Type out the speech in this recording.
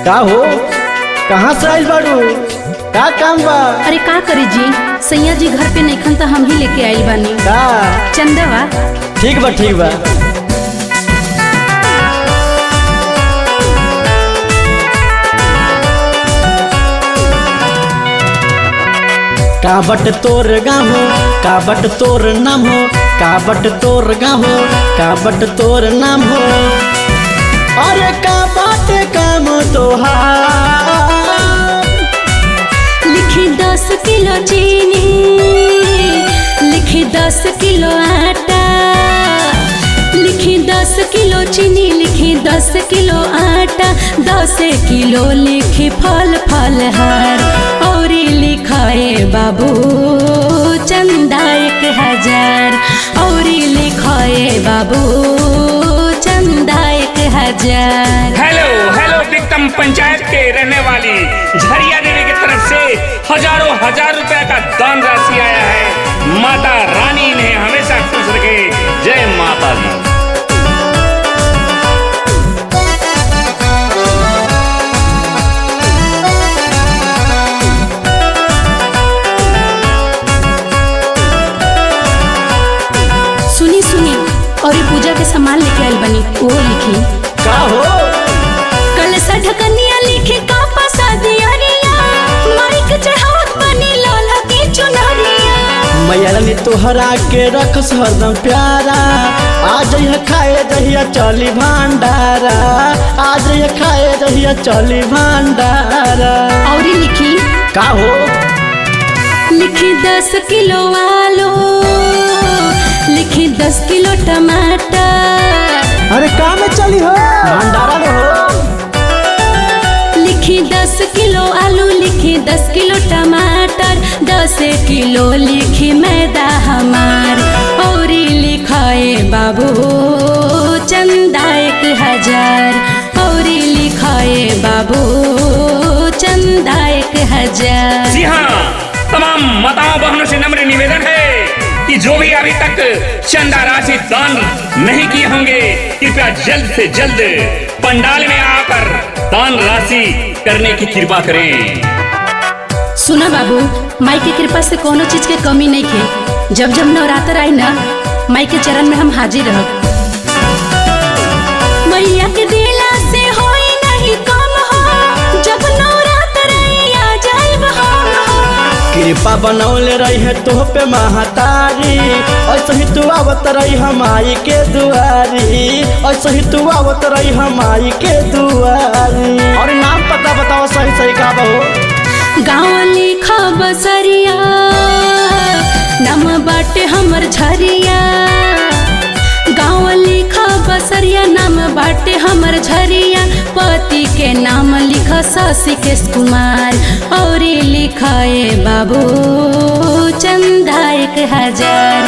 का हो कहाँ से आइल बाड़ू का काम बा? अरे का करी जी, सैया जी घर पे नहीं खन तो हम ही लेके आइल बानी। का चंदवा ठीक बा ठीक बा। का बट तोर गाँव हो, का बट तोर नाम हो, का बट तोर गाँव हो, का बट तोर नाम हो। अरे का बाट काम तोहार? लिखी 10 किलो चीनी, लिखी 10 किलो आटा, लिखी 10 किलो चीनी, लिखी 10 किलो आटा, 10 किलो लिखी फल फलहार और लिखाए बाबू चंदा 1000 और लिखाए बाबू चंदा 1000। हेलो हेलो विक्रम पंचायत के रहने वाली झरिया देवी की तरफ से हजारों हजार रुपए का दान राशि आया है। माता रानी ने हमेशा खुश रखे। जय माता दी। सुनी सुनी और ये पूजा के सामान लेके आइल बनी वो लिखी। का हो कलसा ढकनिया लिखी का पसादिया माइक चढ़ावत बनी लोला की चुनरिया। मैया ने तोहरा के रखस हरदम प्यारा, आज यह खाए दहिया चली भंडारा, आज यह खाए दहिया चली भंडारा। और लिखी का हो लिखी 10 किलो आलू, लिखी 10 किलो टमाटर, अरे का में चली हो भंडारा में हो। लिखी 10 किलो आलू, लिखी 10 किलो टमाटर, 10 किलो लिखी मैदा हमार और लिखाए बाबू चंदा 1000 और लिखाए बाबू चंदा 1000। जी हाँ, तमाम माताओं बहनों से नम्र निवेदन है कि जो भी अभी तक चंदा राशि दान नहीं किए होंगे कृपया जल्द से जल्द पंडाल में आकर दान राशि करने की कृपा करें। सुना बाबू, माई की कृपा से कोनो चीज के कमी नहीं खे। जब जब नवरात्र आई ना, माई के चरण में हम हाजिर रहब। मैया के दिला से होई नहीं कम हो, जब नवरात्र आई आ जाइब हम। कृपा बनौले रही है तो पे महातारी, ऐसे ही तू आवत रही हमारी के दुआरी, ऐसे ही तू आवत रही हमारी के दुआरी। और नाम पता बताओ सही सही का बहो। गाँव लिखा बसरिया, नाम बाटे हमर झरिया। गाँव लिखा बसरिया, नाम बाटे हमर झरिया। पति के नाम लिखा शशिकेश कुमार और लिखाए बाबू चंदा 1000